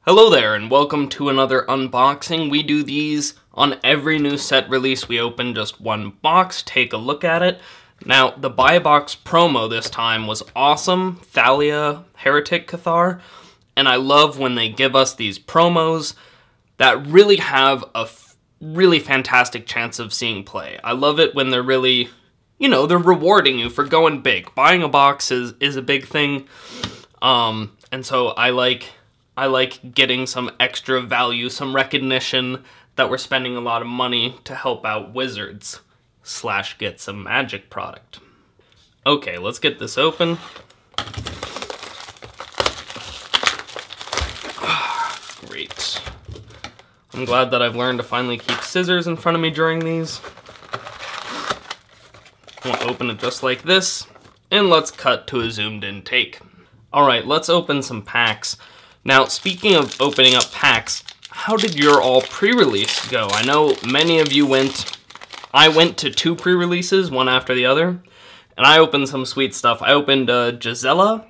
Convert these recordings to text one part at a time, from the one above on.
Hello there, and welcome to another unboxing. We do these on every new set release. We open just one box, take a look at it. Now, the buy box promo this time was awesome. Thalia, Heretic Cathar. And I love when they give us these promos that really have a really fantastic chance of seeing play. I love it when they're really, they're rewarding you for going big. Buying a box is a big thing. And so I like getting some extra value, some recognition that we're spending a lot of money to help out Wizards / get some Magic product. Okay, let's get this open. Great. I'm glad that I've learned to finally keep scissors in front of me during these. We'll open it just like this, and let's cut to a zoomed in take. Alright, let's open some packs. Now, speaking of opening up packs, how did your all pre-release go? I know many of you I went to 2 pre-releases, one after the other, and I opened some sweet stuff. I opened Gisela,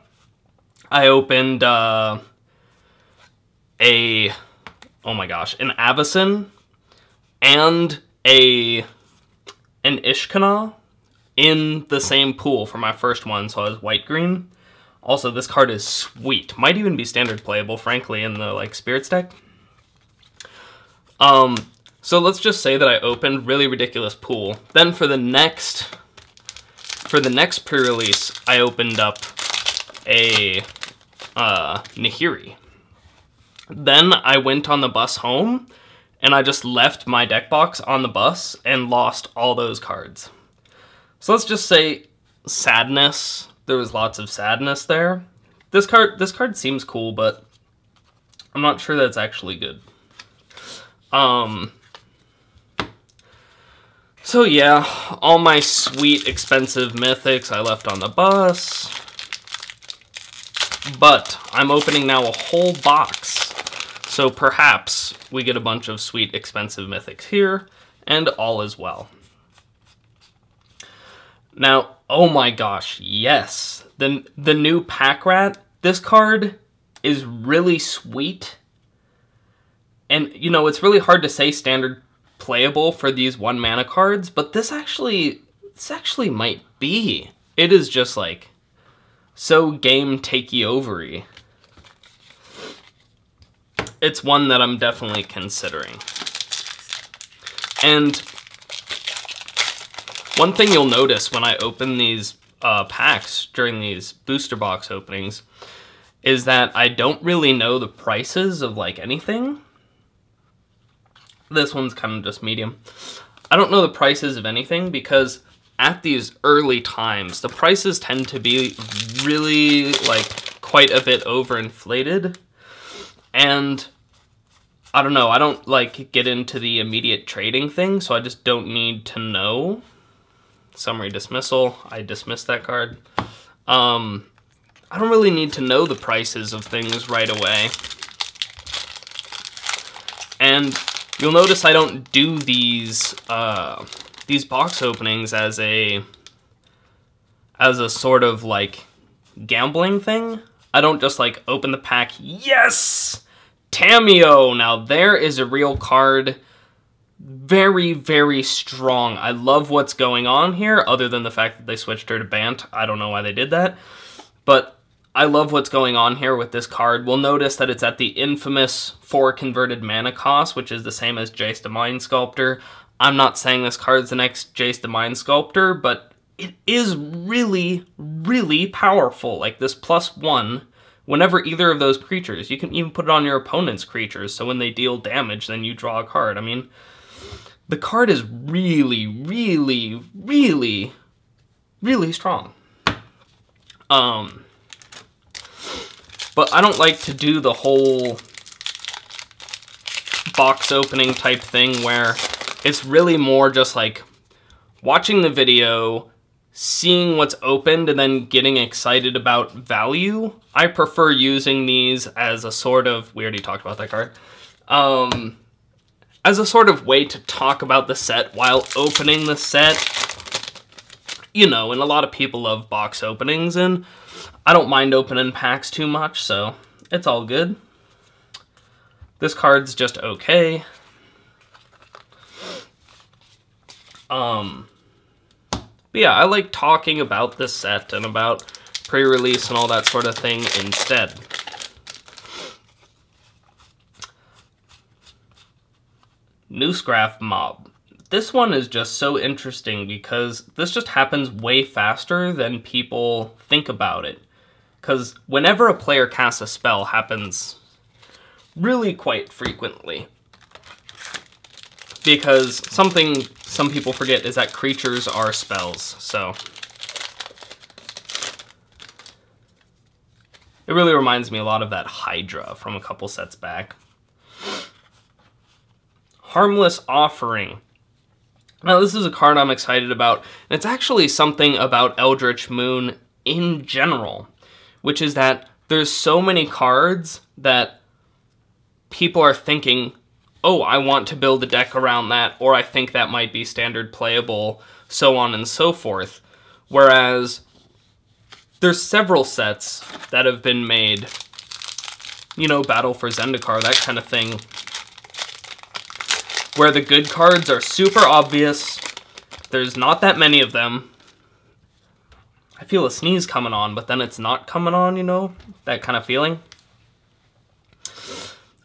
I opened an Avacyn, and an Ishkana in the same pool for my first one, so I was white-green. Also, this card is sweet. Might even be standard playable, frankly, in the, Spirits deck. So let's just say that I opened really ridiculous pool. Then for the next pre-release, I opened up a Nahiri. Then I went on the bus home, and I just left my deck box on the bus and lost all those cards. So let's just say sadness. There was lots of sadness there. This card seems cool, but I'm not sure that it's actually good. So yeah, all my sweet, expensive mythics I left on the bus. But I'm opening now a whole box. So perhaps we get a bunch of sweet, expensive mythics here, and all is well. Now, oh my gosh, yes. The new Pack Rat, this card is really sweet. And, it's really hard to say standard playable for these 1-mana cards, but this actually might be. It is just, so game takey overy. It's one that I'm definitely considering. And one thing you'll notice when I open these packs during these booster box openings is that I don't really know the prices of anything. This one's kind of just medium. I don't know the prices of anything because at these early times, the prices tend to be really quite a bit overinflated. And I don't know, I don't get into the immediate trading thing, so I just don't need to know. Summary dismissal, I dismissed that card. I don't really need to know the prices of things right away. And you'll notice I don't do these box openings as a sort of gambling thing. I don't just open the pack, yes! Tamiyo! Now there is a real card. Very, very strong. I love what's going on here, other than the fact that they switched her to Bant. I don't know why they did that. But I love what's going on here with this card. We'll notice that it's at the infamous 4 converted mana cost, which is the same as Jace the Mind Sculptor. I'm not saying this card's the next Jace the Mind Sculptor, but it is really, really powerful. This +1, whenever either of those creatures, you can even put it on your opponent's creatures, so when they deal damage, then you draw a card. I mean, the card is really, really, really, really strong. But I don't like to do the whole box opening type thing where it's really more just watching the video, seeing what's opened, and then getting excited about value. I prefer using these as a sort of, we already talked about that card, as a sort of way to talk about the set while opening the set. And a lot of people love box openings, and I don't mind opening packs too much, so it's all good. This card's just okay. But yeah, I like talking about this set and about pre-release and all that sort of thing instead. Noose Mob. This one is just so interesting because this just happens way faster than people think about it. Because whenever a player casts a spell happens really quite frequently. Because something some people forget is that creatures are spells, so it really reminds me a lot of that Hydra from a couple sets back. Harmless Offering. Now this is a card I'm excited about, and it's actually something about Eldritch Moon in general, which is that there's so many cards that people are thinking, oh, I want to build a deck around that, or I think that might be standard playable, so on and so forth. Whereas there's several sets that have been made, you know, Battle for Zendikar, that kind of thing, where the good cards are super obvious, there's not that many of them. I feel a sneeze coming on, but then it's not coming on, you know? That kind of feeling.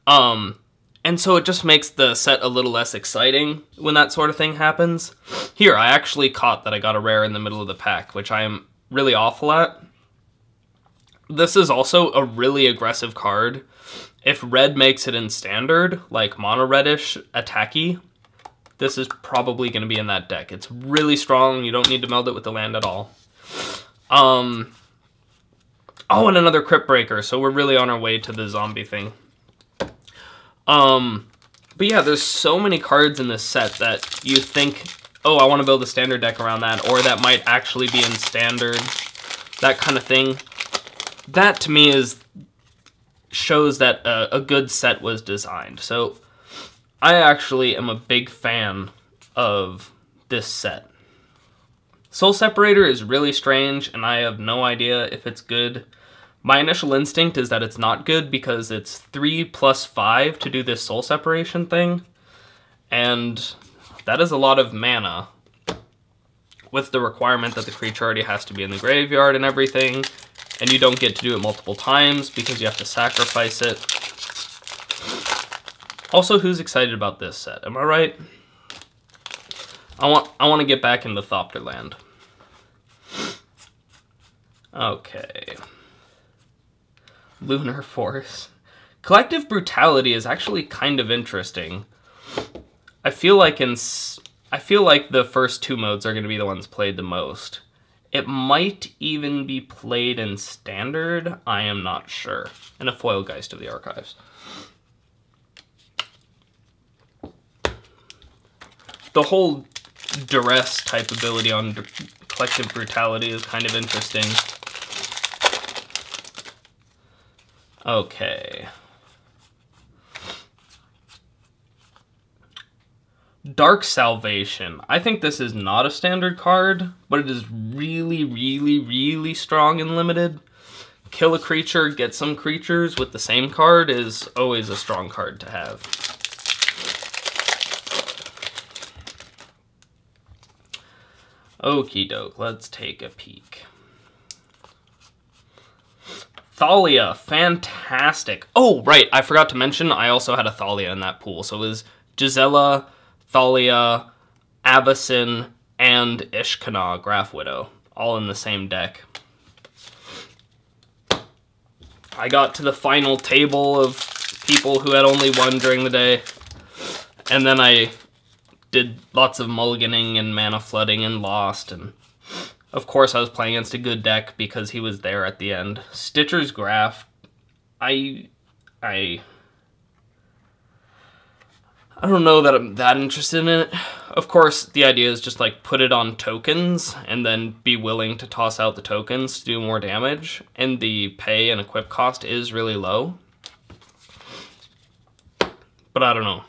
And so it just makes the set a little less exciting when that sort of thing happens. Here, I actually caught that I got a rare in the middle of the pack, which I am really awful at. This is also a really aggressive card. If red makes it in standard, like mono reddish attacky, this is probably going to be in that deck. It's really strong. You don't need to meld it with the land at all. Oh, and another Crypt Breaker, so we're really on our way to the zombie thing. But yeah, there's so many cards in this set that you think, oh, I want to build a standard deck around that, or that might actually be in standard, that kind of thing. That, to me, shows that a good set was designed. So I actually am a big fan of this set. Soul Separator is really strange, and I have no idea if it's good. My initial instinct is that it's not good because it's 3 plus 5 to do this soul separation thing, and that is a lot of mana, with the requirement that the creature already has to be in the graveyard and everything, and you don't get to do it multiple times because you have to sacrifice it. Also, who's excited about this set? Am I right? I want to get back into Thopterland. Okay. Lunar Force. Collective Brutality is actually kind of interesting. I feel like the first two modes are going to be the ones played the most. It might even be played in standard. I am not sure. And a foil Geist of the Archives. The whole duress type ability on Collective Brutality is kind of interesting. Okay. Dark Salvation. I think this is not a standard card, but it is really, really, really strong and limited. Kill a creature, get some creatures with the same card is always a strong card to have. Okie doke, let's take a peek. Thalia, fantastic. Oh, right, I forgot to mention I also had a Thalia in that pool. So it was Gisela, Thalia, Avacyn, and Ishkana, Graph Widow, all in the same deck. I got to the final table of people who had only one during the day, and then I did lots of mulliganing and mana flooding and lost, and of course I was playing against a good deck because he was there at the end. Stitcher's Graph, I don't know that I'm that interested in it. Of course, the idea is just like put it on tokens and then be willing to toss out the tokens to do more damage, and the pay and equip cost is really low. But I don't know.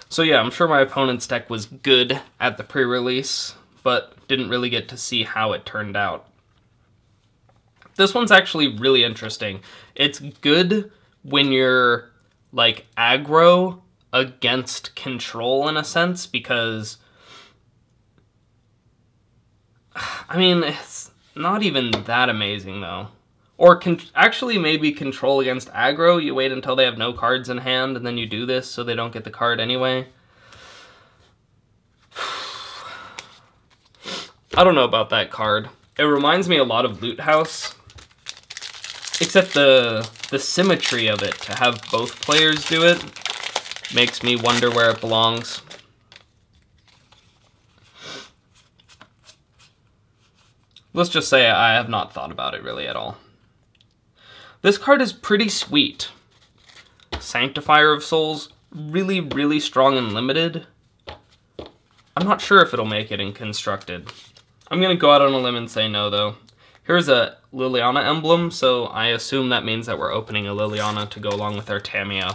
So yeah, I'm sure my opponent's deck was good at the pre-release, but didn't really get to see how it turned out. This one's actually really interesting. It's good when you're, like, aggro against control in a sense, because, I mean, it's not even that amazing, though. Or actually maybe control against aggro. You wait until they have no cards in hand, and then you do this so they don't get the card anyway. I don't know about that card. It reminds me a lot of Loot House. Except the symmetry of it, to have both players do it, makes me wonder where it belongs. Let's just say I have not thought about it really at all. This card is pretty sweet. Sanctifier of Souls, really, really strong and limited. I'm not sure if it'll make it in Constructed. I'm going to go out on a limb and say no, though. Here's a Liliana emblem, so I assume that means that we're opening a Liliana to go along with our Tamiyo.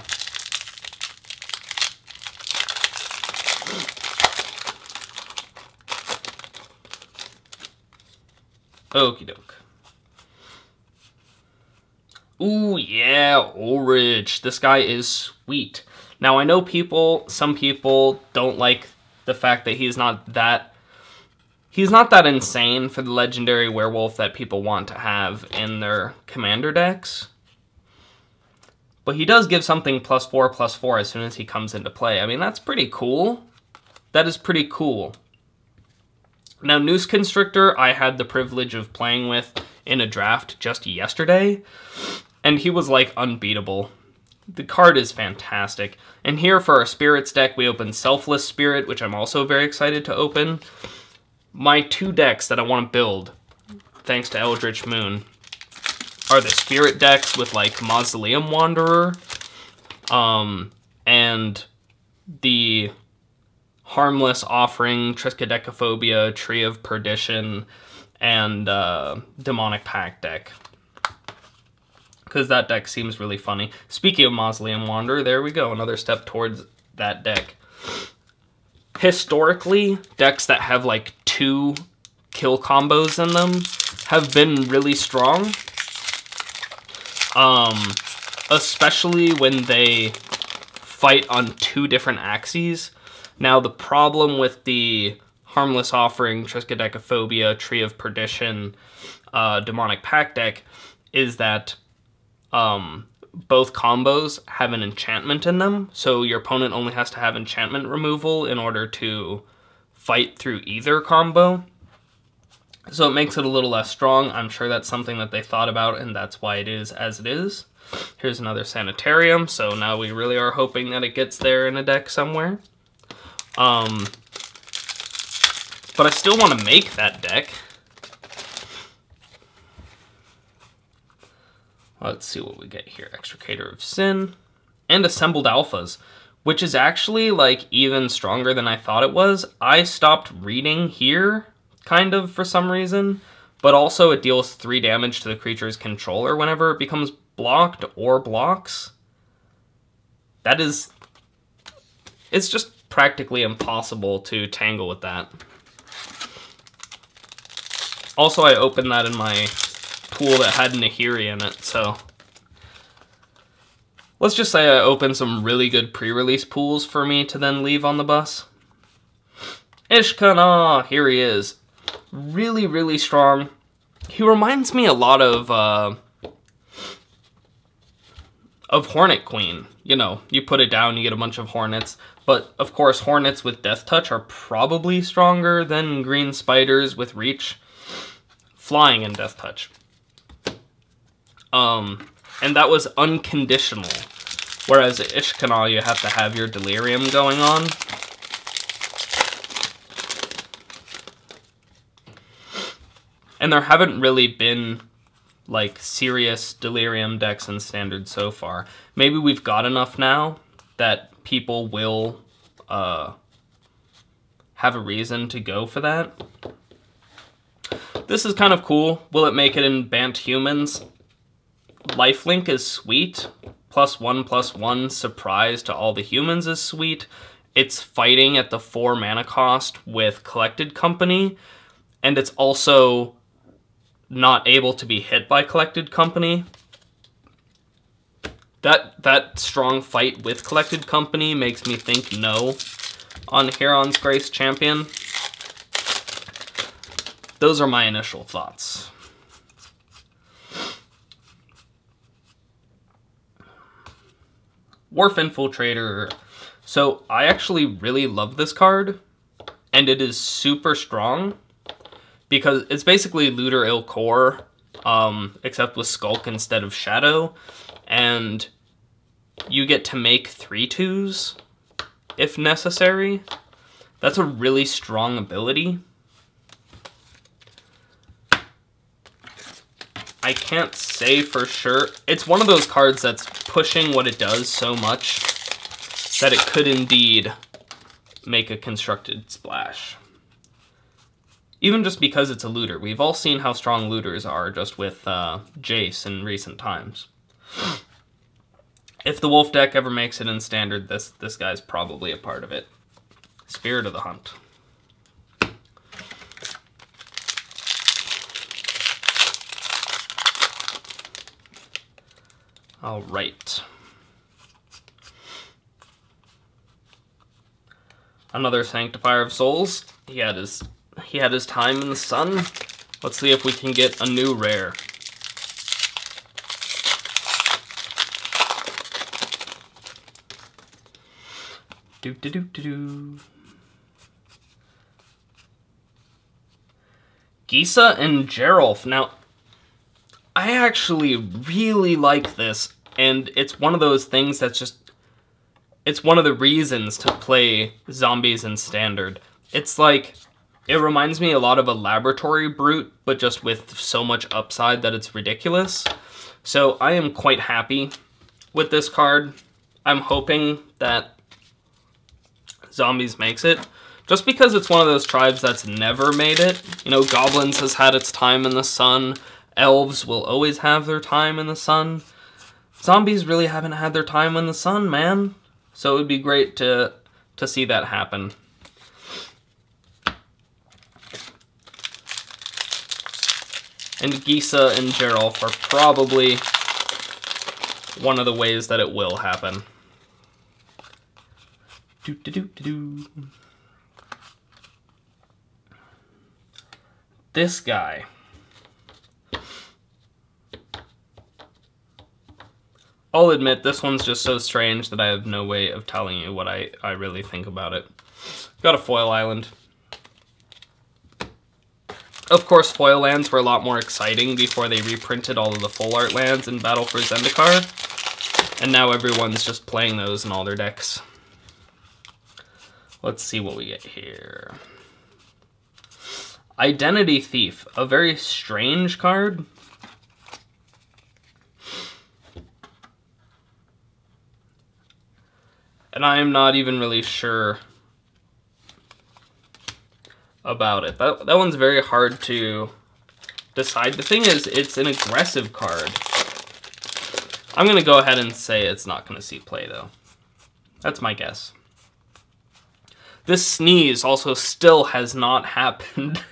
Okie doke. Ooh, yeah, Ulrich. This guy is sweet. Now, I know some people don't like the fact that he's not that insane for the legendary werewolf that people want to have in their commander decks. But he does give something +4/+4 as soon as he comes into play. I mean, that's pretty cool. That is pretty cool. Now, Noose Constrictor, I had the privilege of playing with in a draft just yesterday, and he was, like, unbeatable. The card is fantastic. And here for our Spirits deck, we open Selfless Spirit, which I'm also very excited to open. My two decks that I want to build, thanks to Eldritch Moon, are the Spirit decks with, like, Mausoleum Wanderer, and the Harmless Offering, Triskaidekaphobia, Tree of Perdition, and Demonic Pact deck. Because that deck seems really funny. Speaking of Mausoleum Wanderer, there we go, another step towards that deck. Historically, decks that have like 2 kill combos in them have been really strong. Especially when they fight on 2 different axes. Now, the problem with the Harmless Offering, Triskaidekaphobia, Tree of Perdition, Demonic Pact deck is that both combos have an enchantment in them, so your opponent only has to have enchantment removal in order to fight through either combo. So it makes it a little less strong. I'm sure that's something that they thought about, and that's why it is as it is. Here's another Sanitarium, so now we really are hoping that it gets there in a deck somewhere. But I still want to make that deck. Let's see what we get here. Extricator of Sin and Assembled Alphas, which is actually like even stronger than I thought it was. I stopped reading here, kind of, for some reason, but also it deals 3 damage to the creature's controller whenever it becomes blocked or blocks. That is... It's just practically impossible to tangle with that. Also, I opened that in my pool that had Nahiri in it, so... Let's just say I opened some really good pre-release pools for me to then leave on the bus. Ishkana! Here he is. Really, really strong. He reminds me a lot of Hornet Queen. You know, you put it down, you get a bunch of Hornets. But, of course, Hornets with Death Touch are probably stronger than Green Spiders with Reach. Flying and Death Touch. And that was unconditional. Whereas at Ishkana, you have to have your Delirium going on. And there haven't really been, like, serious Delirium decks in Standard so far. Maybe we've got enough now that people will have a reason to go for that. This is kind of cool. Will it make it in Bant Humans? Lifelink is sweet. +1/+1 surprise to all the humans is sweet. It's fighting at the 4 mana cost with Collected Company. And it's also not able to be hit by Collected Company. That strong fight with Collected Company makes me think no on Huron's Grace Champion. Those are my initial thoughts. Wharf Infiltrator. So I actually really love this card, and it is super strong because it's basically Looter Il Core, except with Skulk instead of Shadow, and you get to make 3/2s if necessary. That's a really strong ability. I can't say for sure. It's one of those cards that's pushing what it does so much that it could indeed make a constructed splash. Even just because it's a looter. We've all seen how strong looters are just with Jace in recent times. If the Wolf deck ever makes it in Standard, this guy's probably a part of it. Spirit of the Hunt. All right. Another Sanctifier of Souls. He had his time in the sun. Let's see if we can get a new rare. Gisa and Geralf. Now, I actually really like this, and it's one of those things that's just... It's one of the reasons to play zombies in Standard. It's like... It reminds me a lot of a Laboratory Brute, but just with so much upside that it's ridiculous. So I am quite happy with this card. I'm hoping that Zombies makes it. Just because it's one of those tribes that's never made it. You know, Goblins has had its time in the sun. Elves will always have their time in the sun. Zombies really haven't had their time in the sun, man. So it would be great to see that happen. And Gisa and Geralf are probably one of the ways that it will happen. This guy. I'll admit, this one's just so strange that I have no way of telling you what I really think about it. Got a foil island. Of course, foil lands were a lot more exciting before they reprinted all of the full art lands in Battle for Zendikar. And now everyone's just playing those in all their decks. Let's see what we get here. Identity Thief, a very strange card. And I am not even really sure about it. That one's very hard to decide. The thing is, it's an aggressive card. I'm going to go ahead and say it's not going to see play, though. That's my guess. This sneeze also still has not happened.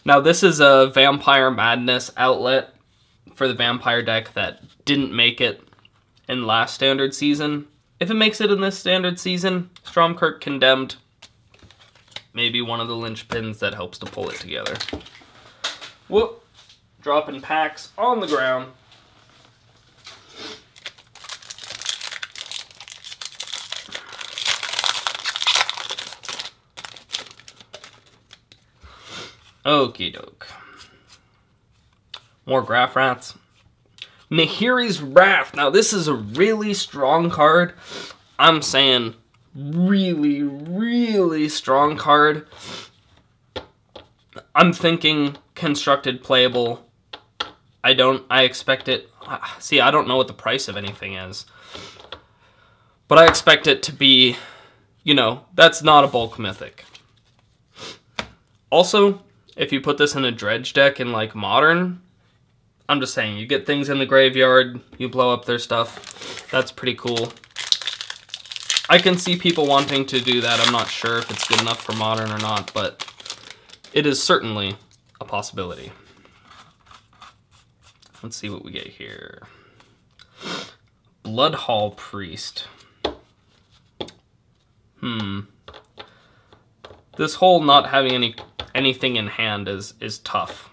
Now, this is a Vampire Madness outlet for the Vampire deck that didn't make it in last Standard season. If it makes it in this Standard season, Stromkirk Condemned, maybe one of the linchpins that helps to pull it together. Whoop! Dropping packs on the ground. Okie doke. More Graph Rats. Nahiri's Wrath. Now, this is a really strong card. I'm saying really, really strong card. I'm thinking constructed playable. I expect it. See, I don't know what the price of anything is. But I expect it to be, you know, that's not a bulk mythic. Also, if you put this in a dredge deck in, like, Modern, I'm just saying, you get things in the graveyard, you blow up their stuff. That's pretty cool. I can see people wanting to do that. I'm not sure if it's good enough for Modern or not, but it is certainly a possibility. Let's see what we get here. Bloodhall Priest. This whole not having anything in hand is tough.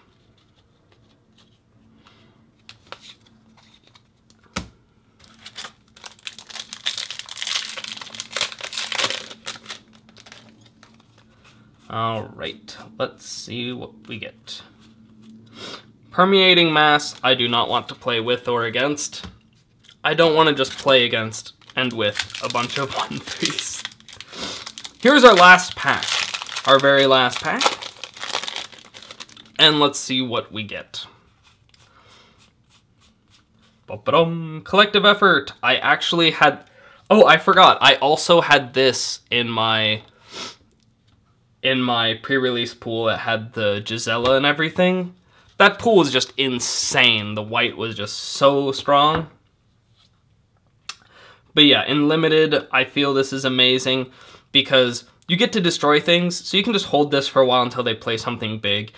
Alright, let's see what we get. Permeating Mass, I do not want to play with or against. I don't want to just play against and with a bunch of 1/3s. Here's our last pack. Our very last pack. And let's see what we get. Collective Effort. I actually had... Oh, I forgot. I also had this in my pre-release pool. It had the Gisela and everything. That pool was just insane. The white was just so strong. But yeah, in Limited, I feel this is amazing because you get to destroy things, so you can just hold this for a while until they play something big.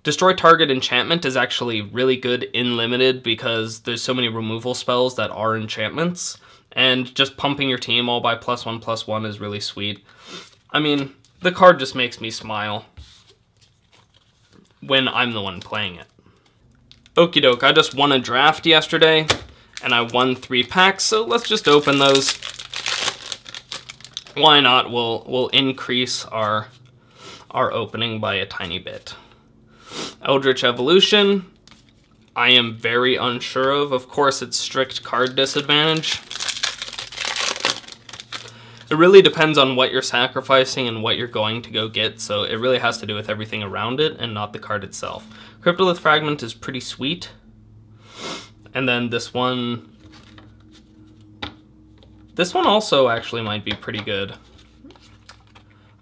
Destroy Target Enchantment is actually really good in Limited because there's so many removal spells that are enchantments, and just pumping your team all by +1/+1 is really sweet. I mean, the card just makes me smile when I'm the one playing it. Okie doke, I just won a draft yesterday, and I won 3 packs, so let's just open those. Why not? We'll increase our opening by a tiny bit. Eldritch Evolution, I am very unsure of. Of course, it's strict card disadvantage. It really depends on what you're sacrificing and what you're going to go get, so it really has to do with everything around it and not the card itself. Cryptolith Fragment is pretty sweet. And then this one also actually might be pretty good.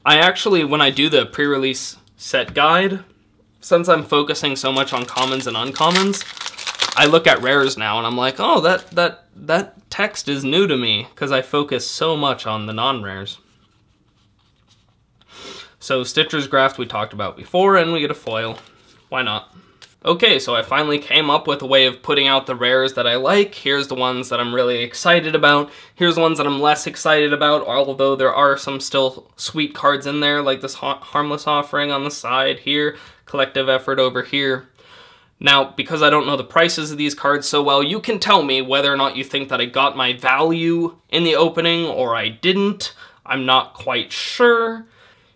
I actually, when I do the pre-release set guide, since I'm focusing so much on commons and uncommons, I look at rares now and I'm like, oh, that text is new to me because I focus so much on the non-rares. So Stitcher's Graft we talked about before, and we get a foil. Why not? Okay, so I finally came up with a way of putting out the rares that I like. Here's the ones that I'm really excited about. Here's the ones that I'm less excited about, although there are some still sweet cards in there, like this Harmless Offering on the side here, Collective Effort over here. Now, because I don't know the prices of these cards so well, you can tell me whether or not you think that I got my value in the opening or I didn't. I'm not quite sure.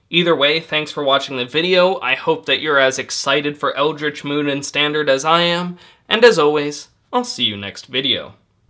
Either way, thanks for watching the video. I hope that you're as excited for Eldritch Moon in Standard as I am, and as always, I'll see you next video.